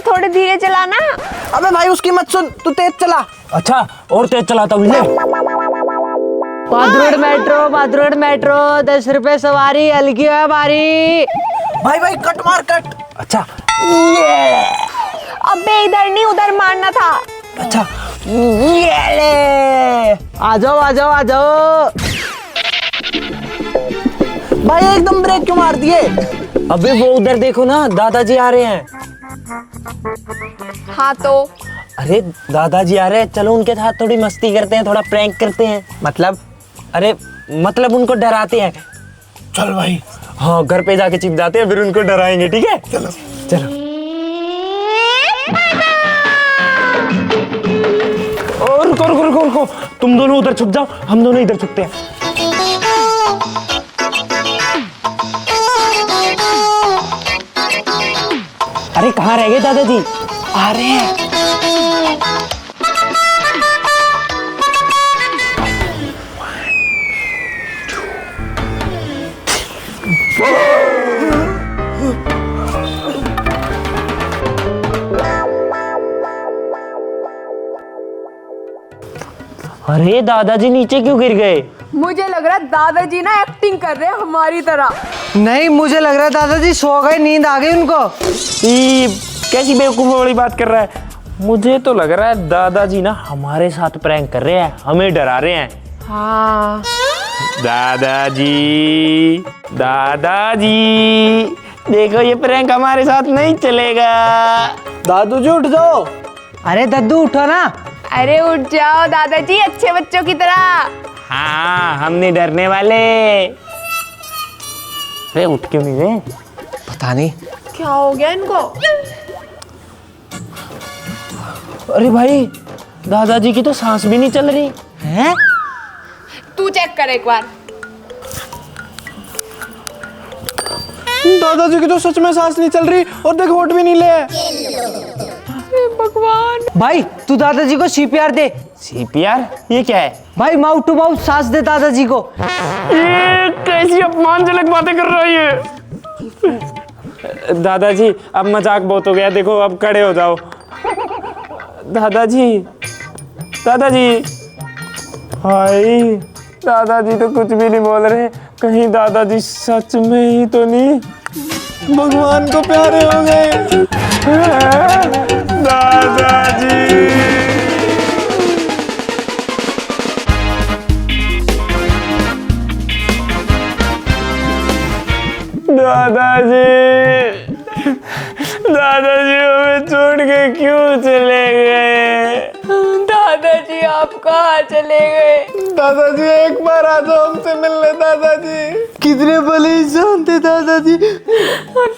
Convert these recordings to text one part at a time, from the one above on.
थोड़े धीरे चलाना। अबे भाई उसकी मत सुन, तू तेज चला। अच्छा और तेज चलाता हूँ। पादरोड मेट्रो 10 रुपए सवारी, हल्की है बारी। भाई भाई कट मार कट। अच्छा अबे इधर नहीं उधर मारना था। अच्छा ये ले। आ जाओ आ जाओ आ जाओ। भाई एकदम ब्रेक क्यों मार दिए? अबे वो उधर देखो ना, दादाजी आ रहे हैं। हाँ तो अरे दादाजी आ रहे हैं, चलो उनके साथ थोड़ी मस्ती करते हैं, थोड़ा प्रैंक करते हैं। मतलब? अरे मतलब उनको डराते हैं। चल भाई। हाँ घर पे जाके छिप जाते हैं, फिर उनको डराएंगे। ठीक है चलो चलो। और रुको रुको रुको रुको, तुम दोनों उधर छुप जाओ, हम दोनों इधर छुपते हैं। अरे कहाँ रह गए दादाजी? आ रहे हैं। अरे दादाजी नीचे क्यों गिर गए? मुझे लग रहा है दादाजी ना एक्टिंग कर रहे हैं हमारी तरह। नहीं, मुझे लग रहा है दादाजी सो गए, नींद आ गई उनको। कैसी बेवकूफों वाली बात कर रहा है? मुझे तो लग रहा है दादाजी ना हमारे साथ प्रैंक कर रहे हैं, हमें डरा रहे हैं। हाँ दादाजी दादाजी देखो ये प्रैंक हमारे साथ नहीं चलेगा। दादू जी उठ जाओ। अरे दद्दू उठो ना। अरे उठ जाओ दादाजी, अच्छे बच्चों की तरह। हाँ हम नहीं डरने वाले। अरे उठ क्यों नहीं रहे? पता नहीं क्या हो गया इनको? अरे भाई दादाजी की तो सांस भी नहीं चल रही है। तू चेक कर एक बार। दादाजी की तो सच में सांस नहीं चल रही और देख होठ भी नहीं ले। भगवान। भाई तू दादाजी को सीपीआर दे। सीपीआर ये क्या है? भाई माउथ टू माउथ सांस दे दादाजी को। ये कैसी अपमानजनक बातें कर रही है? दादाजी अब मजाक बहुत हो गया, देखो अब खड़े हो जाओ। दादाजी दादाजी भाई दादाजी तो कुछ भी नहीं बोल रहे, कहीं दादाजी सच में ही तो नहीं भगवान को प्यारे हो गए। दादाजी दादाजी दादाजी हमें छोड़ के क्यों चले गए? दादाजी आप कहाँ चले गए? दादाजी एक बार आ जाओ हमसे मिलने। दादाजी कितने भले इंसान थे दादाजी।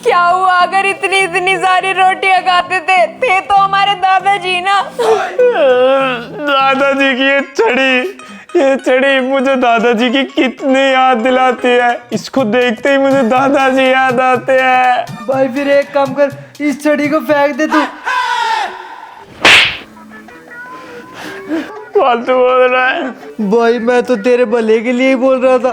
क्या हुआ अगर इतनी इतनी सारी रोटियां खाते थे तो हमारे दादाजी ना। दादाजी की ये छड़ी मुझे दादाजी की कितनी याद दिलाती है। इसको देखते ही मुझे दादाजी याद आते हैं। भाई फिर एक काम कर, इस छड़ी को फेंक दे तू। फालतू बोल रहा है। भाई मैं तो तेरे भले के लिए ही बोल रहा था।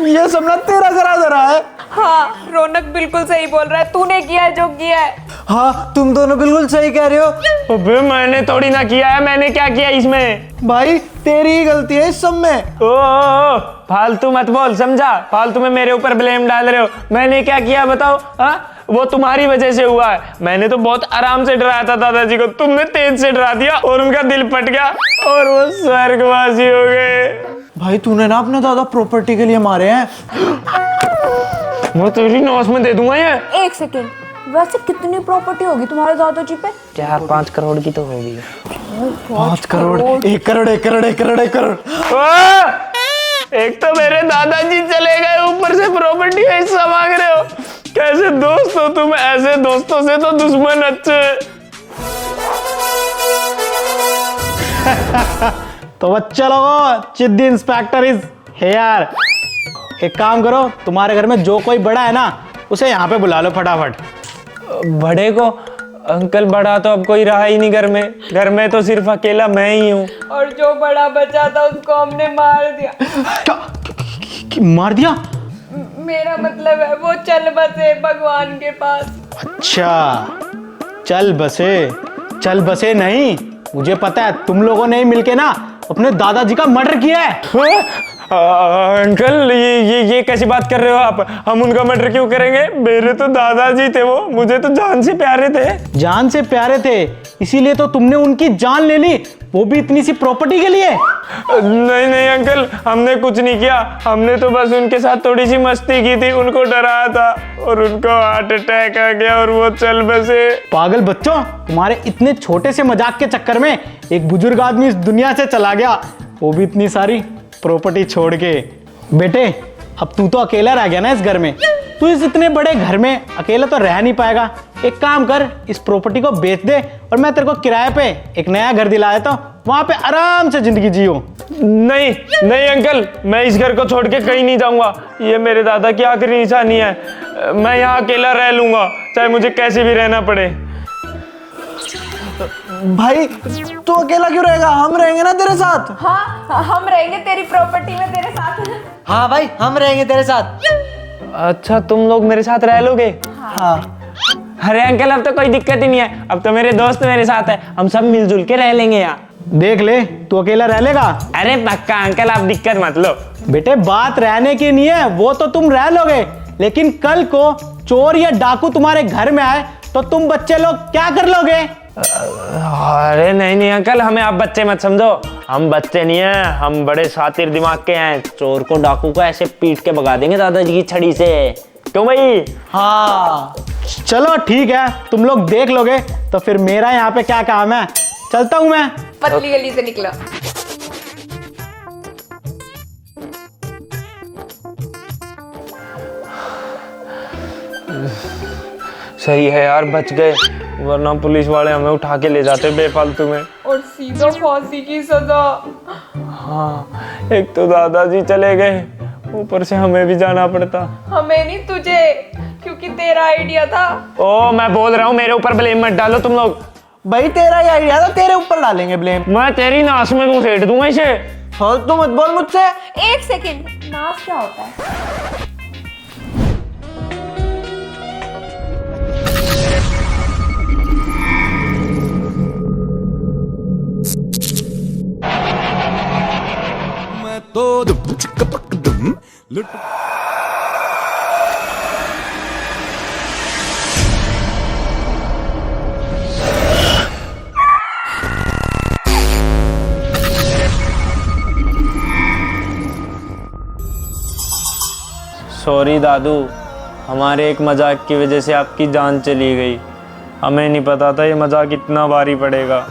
ये सब ना तेरा करा धरा है। हाँ रोनक बिल्कुल सही बोल रहा है, तूने किया जो किया है। हाँ तुम दोनों बिल्कुल सही कह रहे हो। अबे मैंने थोड़ी ना किया है, मैंने क्या किया इसमें? भाई तेरी ही गलती है इस सब में। ओ फालतू मत बोल, समझा? फालतू में मेरे ऊपर ब्लेम डाल रहे हो। मैंने क्या किया बताओ? हाँ वो तुम्हारी वजह से हुआ है। मैंने तो बहुत आराम से डराया था दादाजी को, तुमने तेज से डरा दिया और उनका दिल फट गया और वो स्वर्गवासी हो गए। भाई तूने ना अपना दादा प्रॉपर्टी के लिए मारे हैं। मैं तेरी नौस में दे दूंगा ये। एक सेकेंड, वैसे कितनी प्रॉपर्टी होगी तुम्हारे दादाजी पे? 4-5 करोड़ की तो होगी। 5 करोड़ 1 करोड़ 1 करोड़ 1 करोड़ 1 करोड़। एक तो मेरे दादाजी चले गए, ऊपर से प्रॉपर्टी का हिस्सा मांग रहे हो। कैसे दोस्त हो तुम? ऐसे दोस्तों से तो दुश्मन अच्छे। तो बच्चे लोगों, चिद्दी इंस्पेक्टर इज हेयर। एक काम करो, तुम्हारे घर में जो कोई बड़ा है ना, उसे यहाँ पे बुला लो फटाफट। बड़े को? अंकल बड़ा तो अब कोई रहा ही नहीं घर में तो सिर्फ अकेला मैं ही हूँ। और जो बड़ा बचा था उसको हमने मार दिया। मार दिया? मेरा मतलब है वो चल बसे भगवान के पास। अच्छा चल बसे नहीं, मुझे पता है तुम लोगों ने ही मिलके ना अपने दादाजी का मर्डर किया है। अंकल ये कैसी बात कर रहे हो आप? हम उनका मर्डर क्यों करेंगे? मेरे तो दादाजी थे, वो मुझे तो जान से प्यारे थे। जान से प्यारे थे, इसीलिए तो तुमने उनकी जान ले ली, वो भी इतनी सी प्रॉपर्टी के लिए। नहीं नहीं अंकल, हमने कुछ नहीं किया। हमने तो बस उनके साथ थोड़ी सी मस्ती की थी, उनको डराया था और उनको हार्ट अटैक आ गया और वो चल बसे। पागल बच्चों, तुम्हारे इतने छोटे से मजाक के चक्कर में एक बुजुर्ग आदमी इस दुनिया से चला गया, वो भी इतनी सारी प्रॉपर्टी छोड़ के। बेटे, अब तू तो अकेला रह गया ना इस घर में, तू इस इतने बड़े घर में अकेला तो रह नहीं पाएगा। एक काम कर, इस प्रॉपर्टी को बेच दे और मैं तेरे को किराए पे एक नया घर दिला देता हूँ, वहां पे आराम से जिंदगी जियो। नहीं नहीं अंकल, मैं इस घर को छोड़ के कहीं नहीं जाऊंगा। ये मेरे दादा की आखिरी निशानी है। मैं यहाँ अकेला रह लूंगा, चाहे मुझे कैसे भी रहना पड़े। भाई तू अकेला क्यों रहेगा, हम रहेंगे ना तेरे साथ। हाँ, हम रहेंगे तेरी प्रॉपर्टी में तेरे साथ। हाँ भाई, हम रहेंगे तेरे साथ। अच्छा, तुम लोग मेरे साथ रह लोगे? हाँ। अरे अंकल, अब तो कोई दिक्कत ही नहीं है, अब तो मेरे दोस्त मेरे साथ है, हम सब मिलजुल के रह लेंगे यहाँ। देख ले, तू अकेला रह लेगा? अरे पक्का अंकल, आप दिक्कत मत लो। बेटे, बात रहने की नहीं है, वो तो तुम रह लोगे, लेकिन कल को चोर या डाकू तुम्हारे घर में आए तो तुम बच्चे लोग क्या कर लोगे? अरे नहीं नहीं अंकल, हमें आप बच्चे मत समझो, हम बच्चे नहीं हैं, हम बड़े शातिर दिमाग के हैं। चोर को डाकू को ऐसे पीट के भगा देंगे दादाजी की छड़ी से। क्यों भाई? हाँ चलो ठीक है, तुम लोग देख लोगे तो फिर मेरा यहाँ पे क्या काम है, चलता हूँ मैं। पतली गली से निकला। सही है यार, बच गए, वरना पुलिस वाले हमें उठा के ले जाते बेफालतू में। और सीधा फांसी की सजा। हाँ, एक तो दादाजी चले गए, ऊपर से हमें भी जाना पड़ता। हमें नहीं, तुझे, क्योंकि तेरा आइडिया था। ओ, मैं बोल रहा हूँ, मेरे ऊपर ब्लेम मत डालो तुम लोग। भाई तेरा ही आइडिया था, तेरे ऊपर डालेंगे ब्लेम। मैं तेरी नाश में घुसेड़ दूंगा इसे। फालतू मत बोल मुझसे। एक सेकंड, नाश क्या होता है? तो दुम चिक पक दुम लुट सॉरी दादू, हमारे एक मजाक की वजह से आपकी जान चली गई। हमें नहीं पता था ये मजाक इतना भारी पड़ेगा।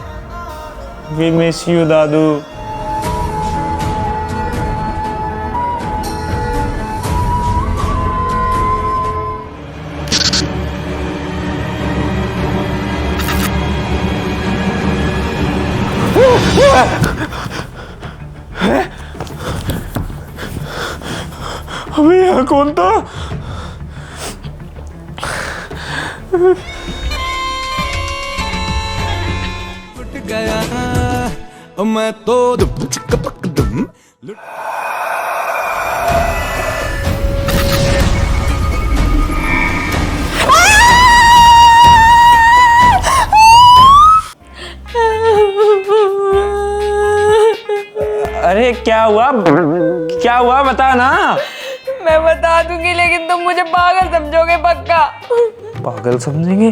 वी मिस यू दादू। अबे यहाँ कौन था? लुट गया मैं तो दुम चिक पक दुम लुट अरे क्या हुआ, क्या हुआ बता ना। मैं बता दूंगी, लेकिन तुम मुझे पागल समझोगे पक्का। पागल समझेंगे?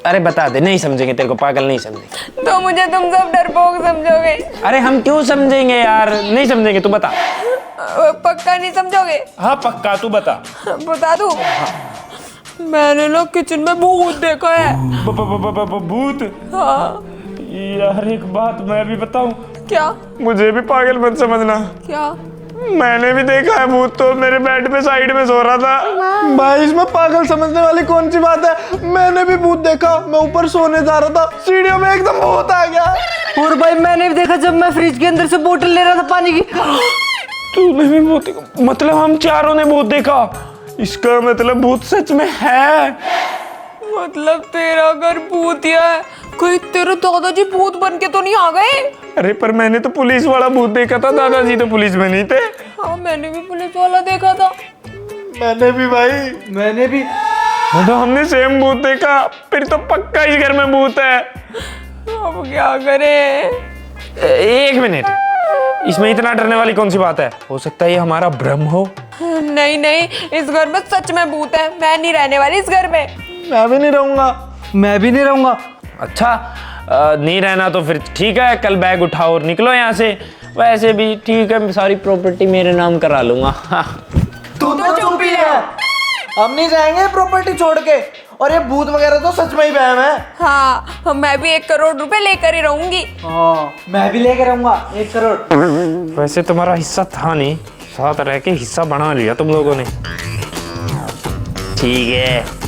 अरे बता दे, नहीं समझेंगे, तेरे को पागल नहीं समझेंगे। तो मुझे तुम सब डरपोक समझोगे। अरे हम क्यों समझेंगे यार, नहीं समझेंगे, तू बता। पक्का नहीं समझोगे? हाँ पक्का, तू बता। बता दूं? मैंने ना किचन में भूत देखा है। भूत? हाँ। यार एक बात मैं भी बताऊं? क्या? मुझे भी पागल मत समझना। क्या? मैंने भी देखा है भूत, तो मेरे बेड पे साइड में सो रहा था। भाई इसमें पागल समझने वाली कौन सी बात है, मैंने भी भूत देखा। मैं ऊपर सोने जा रहा था, सीढ़ियों में एकदम भूत आ गया। और भाई मैंने भी देखा जब मैं फ्रिज के अंदर से बोतल ले रहा था पानी की। तूने भी भूत देखा? मतलब हम चारों ने भूत देखा? इसका मतलब भूत सच में है। मतलब तेरा घर भूतिया है? कोई तेरे दादाजी भूत बन के तो नहीं आ गए? अरे पर मैंने तो पुलिस वाला भूत देखा था, दादाजी तो पुलिस में नहीं थे। हाँ, मैंने भी पुलिस वाला देखा था। मैंने भी भाई, मैंने भी। तो हमने सेम भूत देखा, फिर तो पक्का इस घर में भूत है। अब क्या करें? एक मिनट, इसमें इतना डरने वाली कौन सी बात है? हो सकता है ये हमारा भ्रम हो। नहीं नहीं, इस घर में सच में भूत है। मैं नहीं रहने वाली इस घर में। मैं भी नहीं रहूंगा। मैं भी नहीं रहूंगा। अच्छा, नहीं रहना तो फिर ठीक है, कल बैग उठाओ और निकलो यहाँ से। वैसे भी ठीक है, सारी प्रॉपर्टी मेरे नाम करा लूंगा। तू तो चुप ही है। हम नहीं जाएंगे प्रॉपर्टी छोड़ के। और ये भूत वगैरह तो सच में ही वहम है। हाँ, मैं भी 1 करोड़ रुपए लेकर ही रहूंगी। हाँ, मैं भी लेके रहूंगा 1 करोड़। वैसे तुम्हारा हिस्सा था नहीं, साथ रह के हिस्सा बना लिया तुम लोगों ने। ठीक है।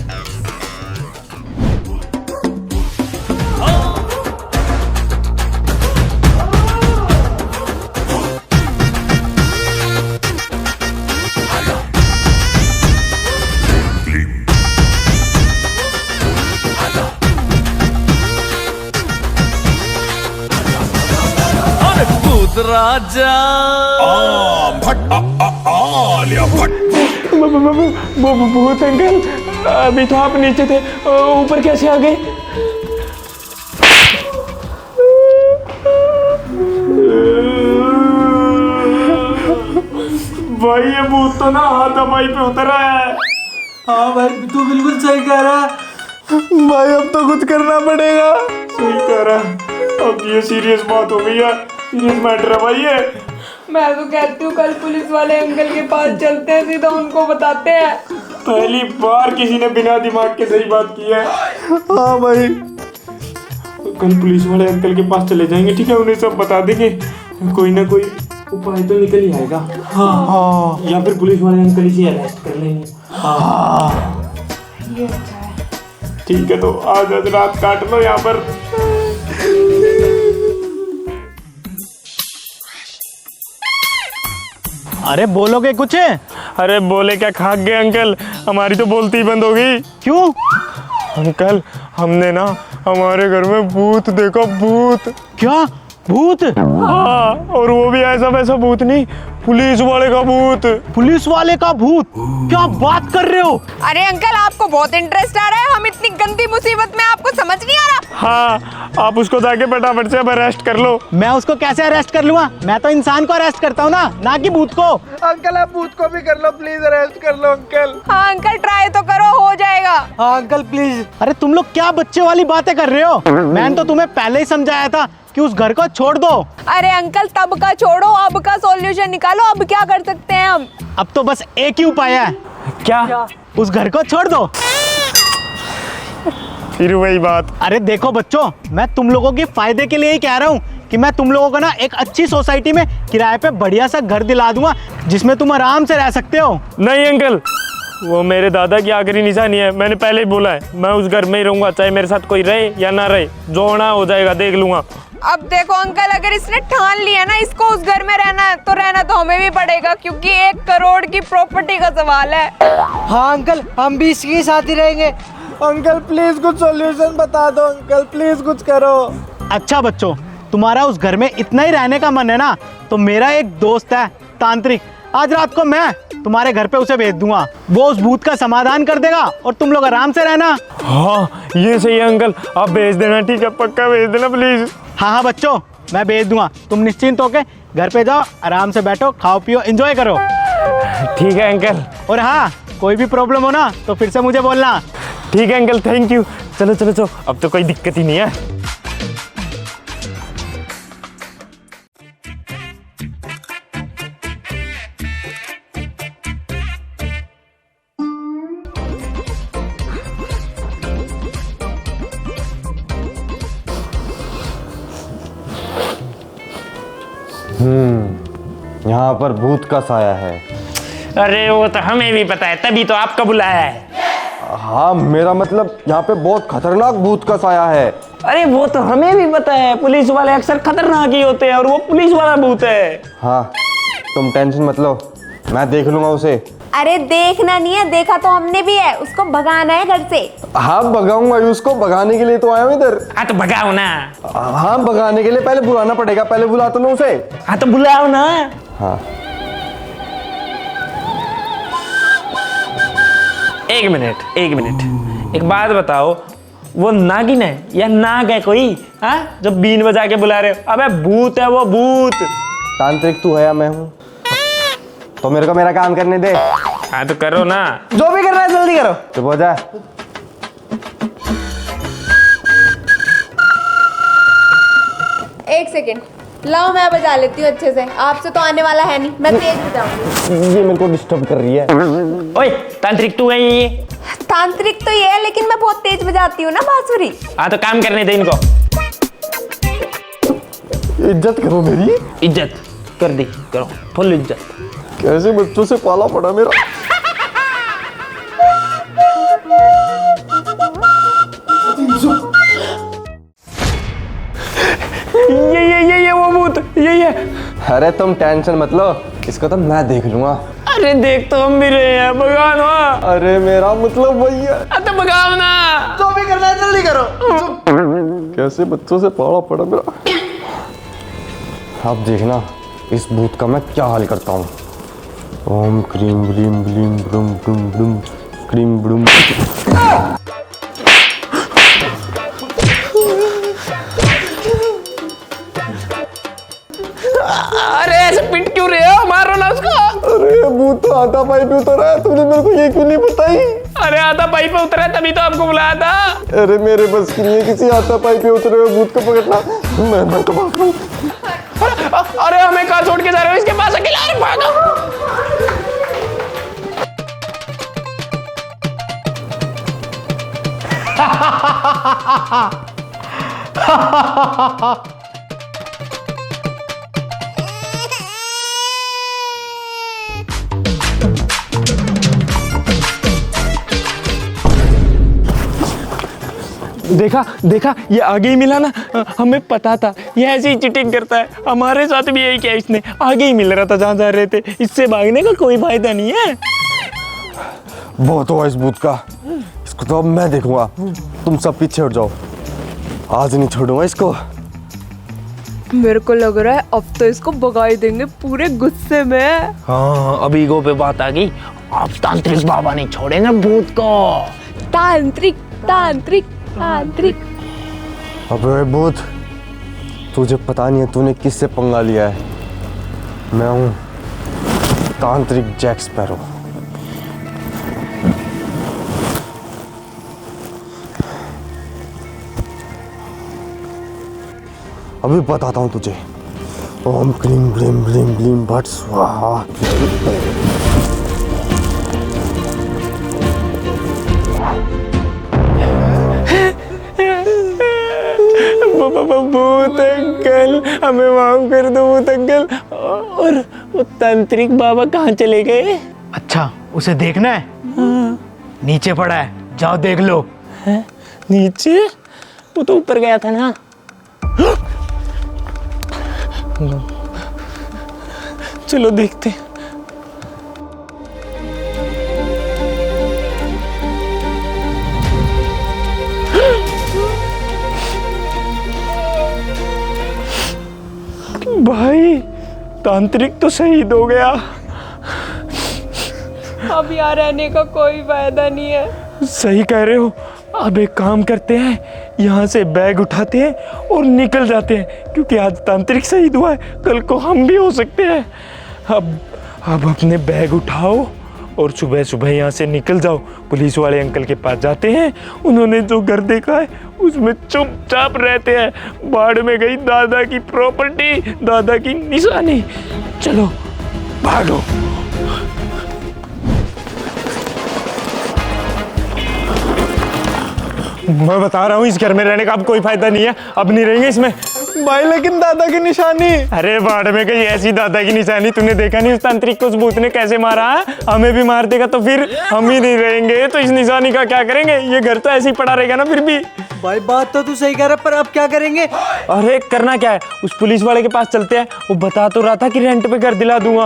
भूत राजा भूत अंकल, अभी तो आप नीचे थे, ऊपर कैसे आ गए? भाई ये भूत तो ना हाथापाई पे उतर आया है। हाँ भाई, तू बिल्कुल सही कह रहा है। भाई अब तो कुछ करना पड़ेगा। सही कह रहा है, अब ये सीरियस बात हो गई है, सीरियस मैटर है भाई ये। मैं तो कहती हूँ कल पुलिस वाले अंकल के पास चलते हैं, सीधा उनको बताते हैं। पहली बार किसी ने बिना दिमाग के सही बात की है। हाँ भाई, कल पुलिस वाले अंकल के पास चले जाएंगे, ठीक है, उन्हें सब बता देंगे। कोई ना कोई उपाय तो निकल ही आएगा। हाँ, या फिर पुलिस वाले अंकल इसे अरेस्ट कर लेंगे। ये अच्छा है। ठीक है, तो आज रात काट लो यहाँ पर। अरे बोलोगे कुछ? अरे बोले क्या, खाक गए अंकल, हमारी तो बोलती ही बंद हो गई। क्यों? अंकल, हमने ना हमारे घर में भूत देखा, भूत। क्या भूत? हाँ, और वो भी ऐसा वैसा भूत नहीं, पुलिस वाले का भूत। पुलिस वाले का भूत? क्या बात कर रहे हो? अरे अंकल, आपको बहुत इंटरेस्ट आ रहा है। हम इतनी गंदी मुसीबत में, आपको समझ नहीं आ रहा? हाँ, आप उसको जाके फटाफट से अब अरेस्ट कर लो। मैं उसको कैसे अरेस्ट कर लूंगा? मैं तो इंसान को अरेस्ट करता हूँ ना कि भूत को। अंकल आप भूत को भी कर लो, प्लीज अरेस्ट कर लो अंकल। हाँ अंकल, ट्राई तो करो, हो जाएगा। हाँ अंकल प्लीज। अरे तुम लोग क्या बच्चे वाली बातें कर रहे हो? मैंने तो तुम्हें पहले ही समझाया था कि उस घर को छोड़ दो। अरे अंकल, तब का छोड़ो, अब का सॉल्यूशन निकालो। अब क्या कर सकते हैं हम? अब तो बस एक ही उपाय है। क्या? उस घर को छोड़ दो। फिर वही बात। अरे देखो बच्चों, मैं तुम लोगों के फायदे के लिए ही कह रहा हूँ कि मैं तुम लोगों को ना एक अच्छी सोसाइटी में किराए पे बढ़िया सा घर दिला दूंगा, जिसमें तुम आराम से रह सकते हो। नहीं अंकल, वो मेरे दादा की आखिरी निशानी है। मैंने पहले ही बोला है, मैं उस घर में ही रहूंगा, चाहे मेरे साथ कोई रहे या ना रहे। जो होना हो जाएगा, देख लूंगा। अब देखो अंकल, अगर इसने ठान लिया ना इसको उस घर में रहना है, तो रहना तो हमें भी पड़ेगा, क्योंकि 1 करोड़ की प्रॉपर्टी का सवाल है। हाँ अंकल, हम भी इसके साथ ही रहेंगे। अंकल प्लीज कुछ सॉल्यूशन बता दो अंकल, प्लीज कुछ करो। अच्छा बच्चों, तुम्हारा उस घर में इतना ही रहने का मन है ना, तो मेरा एक दोस्त है तांत्रिक, आज रात को मैं तुम्हारे घर पे उसे भेज दूंगा। वो उस भूत का समाधान कर देगा और तुम लोग आराम से रहना। हाँ, ये सही है अंकल, आप भेज देना, ठीक है, पक्का भेज देना प्लीज। हाँ बच्चों, मैं भेज दूंगा। तुम निश्चिंत होके घर पे जाओ, आराम से बैठो, खाओ पियो, एंजॉय करो। ठीक है अंकल। और हाँ, कोई भी प्रॉब्लम हो ना तो फिर से मुझे बोलना। ठीक है अंकल, थैंक यू। चलो चलो चलो, अब तो कोई दिक्कत ही नहीं है। यहाँ पर भूत का साया है। अरे वो तो हमें भी पता है, तभी तो आपका बुलाया है। हाँ, मेरा मतलब यहाँ पे बहुत खतरनाक भूत का साया है। अरे वो तो हमें भी पता है, पुलिस वाले अक्सर खतरनाक ही होते हैं, और वो पुलिस वाला भूत है। हाँ, तुम टेंशन मत लो, मैं देख लूंगा उसे। अरे देखना नहीं है, देखा तो हमने भी है। उसको भगाना है घर से। हाँ भगाऊंगा, उसको भगाने के लिए तो आया हूँ इधर। हाँ तो भगाओ ना। हाँ, भगाने के लिए पहले बुलाना पड़ेगा, पहले बुला तो लो उसे। हाँ तो बुलाओ ना। हाँ एक मिनट एक मिनट, एक बात बताओ, वो नागिन है या नाग है कोई? हाँ, जो बीन बजा के बुला रहे हो? अबे भूत है वो, भूत। तांत्रिक तू है या मैं हूँ? तो मेरे को मेरा काम करने दे। हाँ तो करो ना। जो भी करना है जल्दी करो। चुप हो जा। एक सेकेंड, लाओ मैं बजा लेती हूँ अच्छे से, आपसे तो आने वाला है नहीं, मैं तेज बजाऊंगी। ये मेरे को डिस्टर्ब कर रही है। ओए तांत्रिक तू है ये? तांत्रिक तो ये है, लेकिन मैं बहुत तेज बजाती हूँ ना बांसुरी। हाँ तो काम करने दे इनको। इज्जत करो मेरी। इज्जत कर दी, करो फुल इज्जत। कैसे बच्चों से पाला पड़ा मेरा। ये वो भूत, ये। अरे तुम टेंशन मत लो, इसको तो मैं देख लूंगा। अरे देख तो हम भी रहे हैं, भगवान हो। अरे मेरा मतलब वही है। तो भगाओ ना। जो भी करना है जल्दी करो। कैसे बच्चों से पाला पड़ा मेरा। अब देखना इस भूत का मैं क्या हाल करता हूँ। ओम क्रीम ब्लीम ब्लीम ब्लूम ब्लूम ब्लूम क्रीम ब्लूम। अरे ऐसे पिट क्यों रहे हो? मारो ना उसको। अरे भूत तो आधा पाइप में उतर है, तुमने मेरे को ये क्यों नहीं बताई? अरे आधा पाइप पे उतरा तभी तो आपको बुलाया था। अरे मेरे बस की नहीं है किसी आधा पाइप पे उतरे हुए भूत को पकड़ना। मैं तो भाग रहा हूँ। अरे हमें कहाँ छोड़ के जा रहे हो? इसके पास अकेला। अरे भागो। देखा देखा, ये आगे ही मिला ना। हमें पता था ये ऐसे ही चीटिंग करता है। हमारे साथ भी यही किया इसने, आगे ही मिल रहा था जहाँ जा रहे थे। इससे भागने का कोई फायदा नहीं है। बहुत हुआ इस भूत का, इसको तो अब मैं देखूंगा। तुम सब पीछे हट जाओ, आज नहीं छोड़ूंगा इसको। मेरे को लग रहा है अब तो इसको भगाई देंगे पूरे गुस्से में। हाँ, अब ईगो पे बात आ गई। अब तांत्रिक बाबा नहीं छोड़ेंगे भूत को। तांत्रिक तांत्रिक तांत्रिक। अबे भूत, तुझे पता नहीं है तूने किससे पंगा लिया है। मैं हूं तांत्रिक जैक स्पैरो। अभी बताता हूं तुझे। ओम क्लीम ब्लीम ब्लीम ब्लीम भट स्वाहा। भूत अंकल, हमें माफ कर दो भूत अंकल। और वो तांत्रिक बाबा कहाँ चले गए? अच्छा, उसे देखना है? नीचे पड़ा है, जाओ देख लो। है? नीचे? वो तो ऊपर गया था ना। चलो देखते। भाई तांत्रिक तो शहीद हो गया। अब यहाँ रहने का कोई फायदा नहीं है। सही कह रहे हो। अब एक काम करते हैं, यहाँ से बैग उठाते हैं और निकल जाते हैं, क्योंकि आज तांत्रिक शहीद हुआ है, कल को हम भी हो सकते हैं। अब अपने बैग उठाओ और सुबह सुबह यहाँ से निकल जाओ। पुलिस वाले अंकल के पास जाते हैं, उन्होंने जो घर देखा है उसमें चुपचाप रहते हैं। बाढ़ में गई दादा की प्रॉपर्टी, दादा की निशानी। चलो भागो। मैं बता रहा हूँ इस घर में रहने का अब कोई फायदा नहीं है, अब नहीं रहेंगे इसमें। भाई लेकिन दादा की निशानी। अरे बाढ़ में गई ऐसी दादा की निशानी, तूने देखा नहीं उस तांत्रिक को उस भूत ने कैसे मारा है? हमें भी मार देगा तो फिर हम ही नहीं रहेंगे, तो इस निशानी का क्या करेंगे? ये घर तो ऐसे ही पड़ा रहेगा ना फिर भी। भाई बात तो तू सही कह रहा, पर अब क्या करेंगे? अरे करना क्या है, उस पुलिस वाले के पास चलते हैं। वो बता तो रहा था कि रेंट पे घर दिला दूंगा,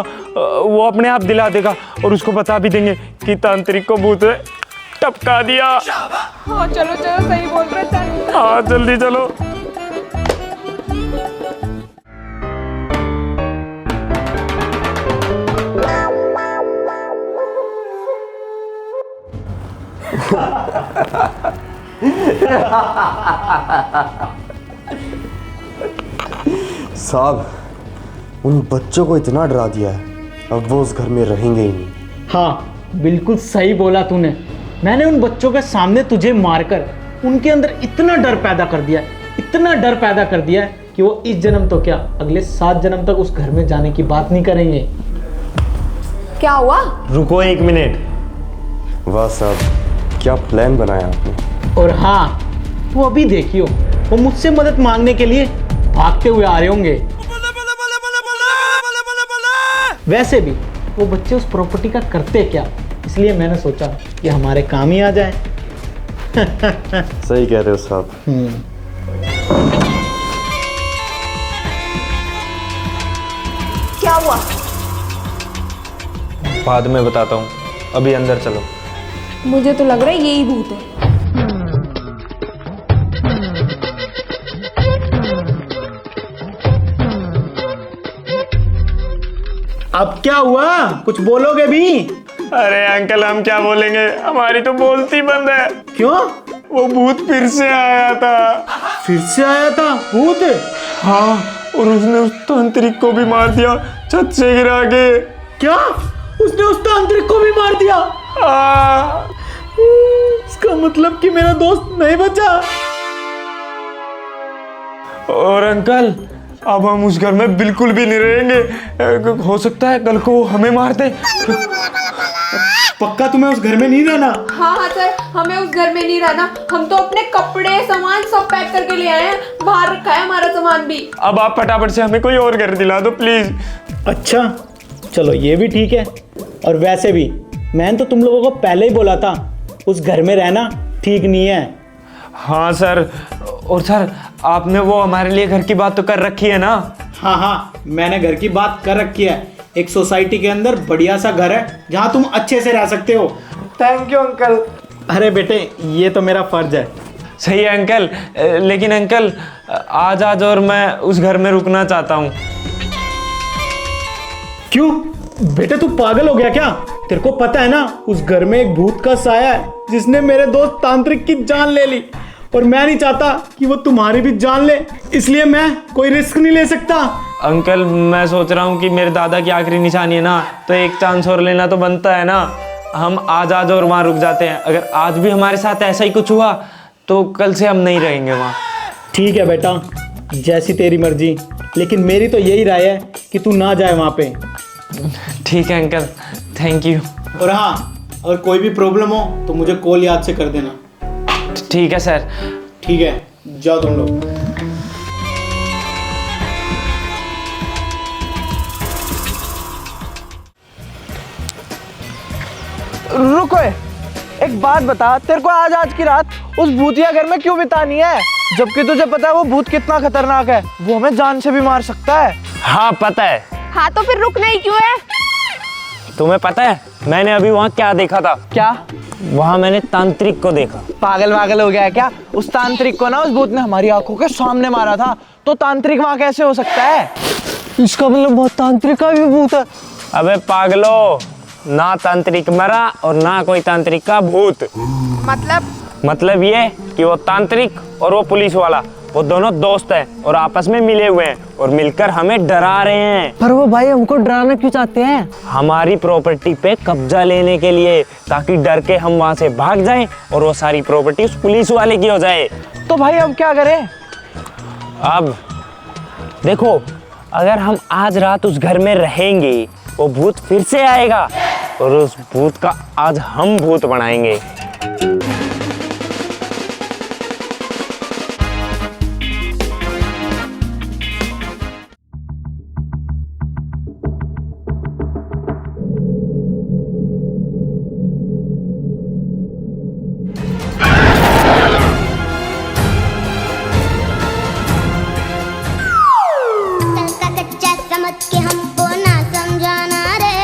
वो अपने आप दिला देगा। और उसको बता भी देंगे कि तांत्रिक को भूत ने टपका दिया। हाँ चलो चलो, सही बोल रहे थे। हाँ जल्दी चलो। साहब, उन बच्चों को इतना डरा दिया है, अब वो उस घर में रहेंगे ही नहीं। हाँ, बिल्कुल सही बोला तूने। मैंने उन बच्चों के सामने तुझे मारकर उनके अंदर इतना डर पैदा कर दिया, इतना डर पैदा कर दिया है कि वो इस जन्म तो क्या, अगले 7 जन्म तक उस घर में जाने की बात नहीं करेंगे। क्या हुआ? रुको 1 मिनट। वाह साहब, क्या प्लान बनाया आपने। और हाँ, वो अभी देखियो, वो मुझसे मदद मांगने के लिए भागते हुए आ रहे होंगे। वैसे भी वो बच्चे उस प्रॉपर्टी का करते क्या, इसलिए मैंने सोचा कि हमारे काम ही आ जाए। सही कह रहे हो साहब। क्या हुआ? बाद में बताता हूँ, अभी अंदर चलो। मुझे तो लग रहा है यही भूत है। अब क्या हुआ, कुछ बोलोगे भी? अरे अंकल, हम क्या बोलेंगे, हमारी तो बोलती बंद है। क्यों? वो भूत फिर से आया था। फिर से आया था भूत? हाँ, और उसने उस तांत्रिक को भी मार दिया, छत से गिरा के। क्या? उसने उस तांत्रिक को भी मार दिया? इसका मतलब कि मेरा दोस्त नहीं बचा। और अंकल, अब हम उस घर में बिल्कुल भी नहीं रहेंगे। हो सकता है कल को वो हमें मार दे। पक्का तुम्हें उस घर में नहीं रहना? हाँ हाँ सर, हमें उस घर में नहीं रहना। हम तो अपने कपड़े सामान सब पैक करके ले आए हैं, बाहर रखा है हमारा सामान भी। अब आप फटाफट से हमें कोई और घर दिला दो प्लीज। अच्छा, चलो ये भी ठीक है। और वैसे भी मैंने तो तुम लोगों को पहले ही बोला था, उस घर में रहना ठीक नहीं है। हाँ सर, और सर आपने वो हमारे लिए घर की बात तो कर रखी है ना? हाँ हाँ, मैंने घर की बात कर रखी है। एक सोसाइटी के अंदर बढ़िया सा घर है जहाँ तुम अच्छे से रह सकते हो। Thank you uncle. अरे बेटे, ये तो मेरा फर्ज है। सही है अंकल, लेकिन अंकल आज और मैं उस घर में रुकना चाहता हूँ। क्यों बेटे, तू पागल हो गया क्या? तेरे को पता है ना, उस घर में एक भूत का साया है जिसने मेरे दोस्त तांत्रिक की जान ले ली, और मैं नहीं चाहता कि वो तुम्हारी भी जान ले, इसलिए मैं कोई रिस्क नहीं ले सकता। अंकल, मैं सोच रहा हूँ कि मेरे दादा की आखिरी निशानी है ना, तो एक चांस और लेना तो बनता है ना। हम आज और वहाँ रुक जाते हैं। अगर आज भी हमारे साथ ऐसा ही कुछ हुआ तो कल से हम नहीं रहेंगे वहाँ। ठीक है बेटा, जैसी तेरी मर्जी, लेकिन मेरी तो यही राय है कि तू ना जाए वहाँ पे। ठीक है अंकल, थैंक यू। और हाँ, अगर कोई भी प्रॉब्लम हो तो मुझे कॉल याद से कर देना। ठीक है सर। ठीक है, जाओ तुम लोग। रुको, एक बात बता, तेरे को आज की रात उस भूतिया घर में क्यों बितानी है, जबकि तुझे पता है वो भूत कितना खतरनाक है, वो हमें जान से भी मार सकता है। हाँ पता है। हाँ तो फिर रुकना ही क्यों है? तुम्हें पता है मैंने अभी वहाँ क्या देखा था? क्या? वहाँ मैंने तांत्रिक को देखा। पागल हो गया है क्या? उस तांत्रिक को ना उस भूत ने हमारी आंखों के सामने मारा था, तो तांत्रिक वहाँ कैसे हो सकता है? इसका मतलब बहुत तांत्रिक का भी भूत है। अबे पागलो, ना तांत्रिक मरा और ना कोई तांत्रिक का भूत। मतलब ये कि वो तांत्रिक और वो पुलिस वाला, वो दोनों दोस्त हैं और आपस में मिले हुए हैं और मिलकर हमें डरा रहे हैं। पर वो भाई हमको डराना क्यों चाहते हैं? हमारी प्रॉपर्टी पे कब्जा लेने के लिए, ताकि डर के हम वहाँ से भाग जाएं और वो सारी प्रॉपर्टी उस पुलिस वाले की हो जाए। तो भाई अब क्या करें? अब देखो, अगर हम आज रात उस घर में रहेंगे, वो भूत फिर से आएगा और उस भूत का आज हम भूत बनाएंगे। कच्चा समझ के हमको ना समझाना रे।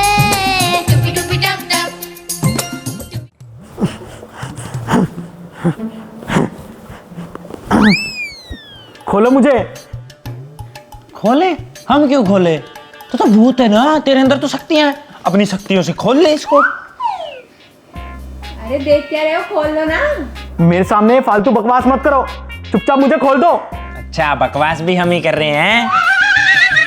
खोलो मुझे। खोले? हम क्यों खोले? तो भूत है ना, तेरे अंदर तो शक्तियां हैं, अपनी शक्तियों से खोल ले इसको। अरे देख क्या रहे हो, खोल लो ना। मेरे सामने फालतू बकवास मत करो, चुपचाप मुझे खोल दो। अच्छा बकवास भी हम ही कर रहे हैं।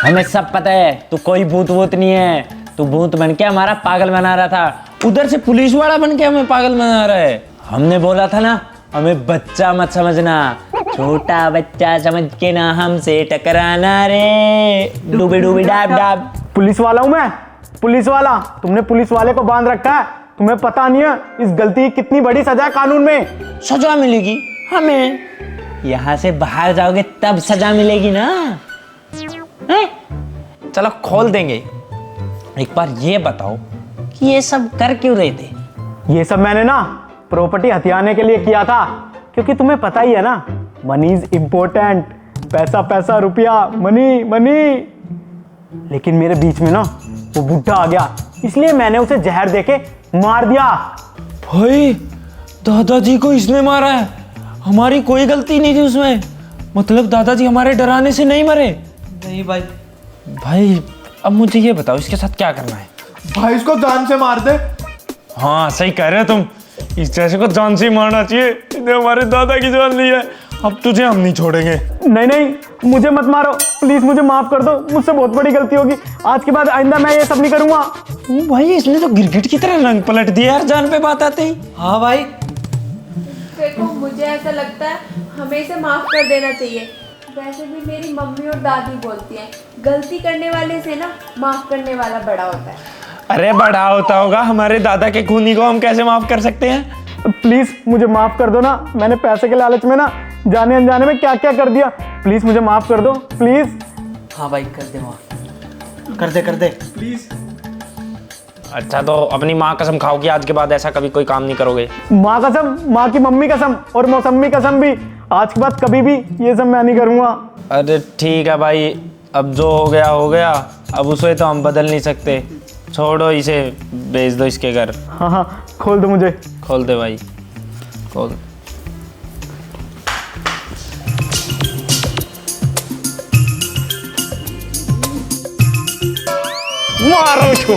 हमें सब पता है तू कोई भूत वूत नहीं है, तू भूत बन के हमारा पागल बना रहा था, उधर से पुलिस वाला बन के हमें पागल बना रहा है। हमने बोला था ना हमें बच्चा मत समझना, छोटा बच्चा समझ के ना हमसे टकराना रे, डूबी डूबी डाब डाब। पुलिस वाला हूं मैं, पुलिस वाला। तुमने पुलिस वाले को बांध रखा है, तुम्हें पता नहीं है इस गलती की कितनी बड़ी सजा है कानून में। सजा मिलेगी हमें, यहाँ से बाहर जाओगे तब सजा मिलेगी ना। हैं? चलो खोल देंगे। एक बार ये बताओ कि ये सब कर क्यों रहे थे? ये सब मैंने ना प्रॉपर्टी हथियाने के लिए किया था, क्योंकि तुम्हें पता ही है ना मनी इज इम्पोर्टेंट, पैसा पैसा रुपया, मनी मनी। लेकिन मेरे बीच में ना वो बुढ़ा आ गया, इसलिए मैंने उसे जहर देके मार दिया। भाई दादाजी को इसने मारा है, हमारी कोई गलती नहीं थी उसमें। मतलब दादाजी हमारे डराने से नहीं मरे? नहीं भाई। भाई अब मुझे ये बताओ इसके साथ क्या करना है? भाई इसको जान से मार दे। हाँ सही कह रहे हो तुम, इस जैसे को जान से ही मारना चाहिए, इसने हमारे दादा की जान ली है। अब तुझे हम नहीं छोड़ेंगे। नहीं नहीं मुझे मत मारो प्लीज, मुझे माफ कर दो, मुझसे बहुत बड़ी गलती होगी, आज के बाद आइंदा मैं ये सब नहीं करूंगा। भाई इसने तो गिरगिट की तरह रंग पलट दिया यार जान पे बात आते ही। हाँ भाई। देखो मुझे ऐसा लगता है हमें इसे माफ कर देना चाहिए। वैसे भी मेरी मम्मी और दादी बोलती हैं गलती करने वाले से ना माफ करने वाला बड़ा होता है। अरे बड़ा होता होगा, हमारे दादा के खूनी को हम कैसे माफ कर सकते हैं? प्लीज मुझे माफ कर दो ना, मैंने पैसे के लालच में ना जाने अनजाने में क्या क्या कर दिया, प्लीज मुझे माफ कर दो प्लीज। हाँ भाई कर दे माफ, कर दे प्लीज। अच्छा तो अपनी माँ कसम खाओ कि आज के बाद ऐसा कभी कोई काम नहीं करोगे। माँ कसम, माँ की मम्मी कसम और मौसमी कसम भी, आज के बाद कभी भी ये सब मैं नहीं करूँगा। अरे ठीक है भाई, अब जो हो गया, अब उसे तो हम बदल नहीं सकते, छोड़ो इसे, भेज दो इसके घर। हाँ हाँ खोल दो मुझे। खोल दे भाई, खोल। मारो इसको।